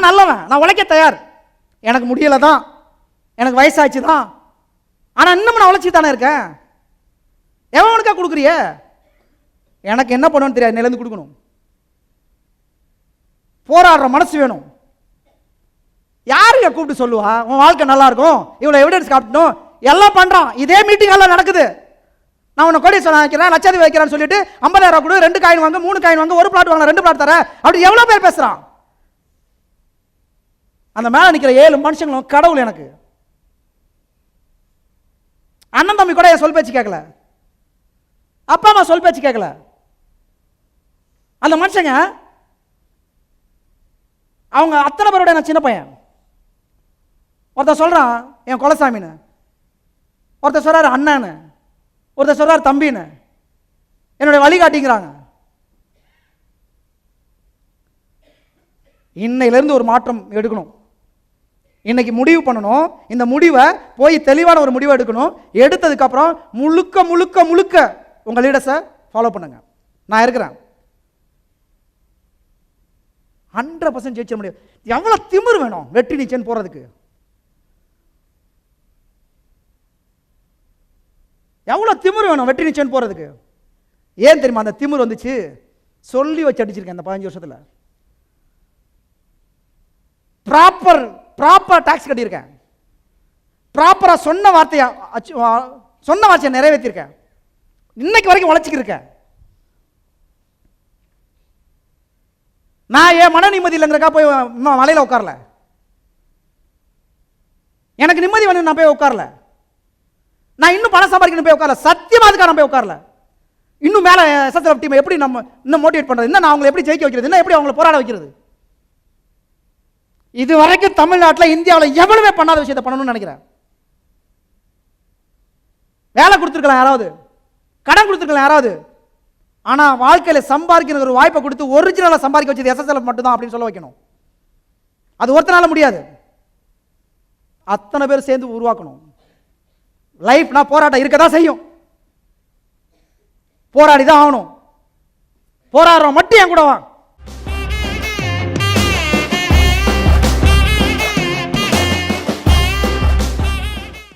நான் நல்லவன், நான் உழைக்க தயார், எனக்கு முடியலை தான், எனக்கு வயசாச்சு தான், ஆனால் இன்னும் நான் உழைச்சி தானே இருக்கேன். எவனுக்கா கொடுக்குறிய? எனக்கு என்ன பண்ணுவேன்னு தெரியாது, நிலந்து கொடுக்கணும். போராடுற மனசு வேணும். யாருங்க கூப்பிட்டு சொல்லுவா உன் வாழ்க்கை நல்லா இருக்கும், இவ்வளோ எவிடன்ஸ் காட்டணும், எல்லாம் பண்ணுறான். இதே மீட்டிங் எல்லாம் நடக்குது. நான் உன்னை கோடி சொல்ல வைக்கிறேன், லட்சாதிபதி வைக்கிறான்னு சொல்லிட்டு 50,000 கொடு, 2 காயின் வாங்க, 3 காயின் வாங்க, 1 பிளாட் வாங்க, 2 பிளாட் தர, அப்படி எவ்வளோ பேர் பேசுகிறான். அந்த மேலே நிற்கிற 7 மனுஷங்களும் கடவுள். எனக்கு அண்ணன் தம்பி கூட என் சொல் பேச்சு கேட்கல, அப்பா அம்மா சொல் பேச்சு கேட்கல. அந்த மனுஷங்க அவங்க அத்தனை பேரோட நான் சின்ன பையன். ஒருத்தர் சொல்றான் என் குலசாமின்னு, ஒருத்தர் சொல்றாரு அண்ணன்னு, ஒருத்தர் சொல்றாரு தம்பின்னு, என்னுடைய வழிகாட்டிங்கிறாங்க. இன்னையிலிருந்து ஒரு மாற்றம் எடுக்கணும். இன்னைக்கு முடிவு பண்ணணும். இந்த முடிவை போய் தெளிவான ஒரு முடிவை எடுக்கணும். எடுத்ததுக்கு அப்புறம் முழுக்க முழுக்க முழுக்க உங்க லீடர்ஸை ஃபாலோ பண்ணுங்க. நான் இருக்கிறேன். 100% ஜெயிச்ச முடியும். எவ்வளவு திமிரு வேணும் வெற்றி நிச்சயம் போறதுக்கு? எவ்வளவு திமிரு வேணும் வெற்றி நிச்சயம் போறதுக்கு? ஏன் தெரியுமா அந்த திமிரு வந்துச்சு? சொல்லி வச்சு அடிச்சிருக்கேன் இந்த 15 வருஷத்துல. ப்ராப்பர் டாக்ஸ் கட்டியிருக்கேன். ப்ராப்பரா சொன்ன வார்த்தையை நிறைவேற்றிருக்கேன். இன்னைக்கு வரைக்கும் உழைச்சிக்கிருக்கேன். நான் என் மன நிம்மதி இல்லைங்கிறக்கா போய் மலையில உட்காரல. எனக்கு நிம்மதி வேணும் நான் போய் உட்காரல. நான் இன்னும் பணம் சம்பாதிக்கணும் போய் உட்காரல. சத்தியமா அதுக்காக நான் போய் உட்காரல. இன்னும் மேல எஸ்எஸ்எஃப் டீம் எப்படி நம்ம இன்னும் மோட்டிவேட் பண்றது, இன்னும் நான் அவங்களை எப்படி ஜெயிக்க வைக்கிறது, இன்னும் எப்படி அவங்களை போராட வைக்கிறது. இது வரைக்கும் தமிழ்நாட்டில் இந்தியாவில் எவ்வளவுமே பண்ணாத விஷயத்தை பண்ணணும்னு நினைக்கிறேன். வேலை கொடுத்துருக்கலாம் யாராவது, கடன் கொடுத்துருக்கலாம் யாராவது, ஆனா வாழ்க்கையில சம்பாதிக்கிற ஒரு வாய்ப்பை கொடுத்து ஒரிஜினலா சம்பாதிக்க வச்சது எஸ்எஸ்எல் மட்டும் தான் அப்படின்னு சொல்ல வைக்கணும். அது ஒருத்தனால முடியாது, அத்தனை பேர் சேர்ந்து உருவாக்கணும். லைஃப்னா போராட்டம் இருக்கதான் செய்யும், போராடிதான் ஆகணும். போராடுறோம் மட்டும் என் கூட வா.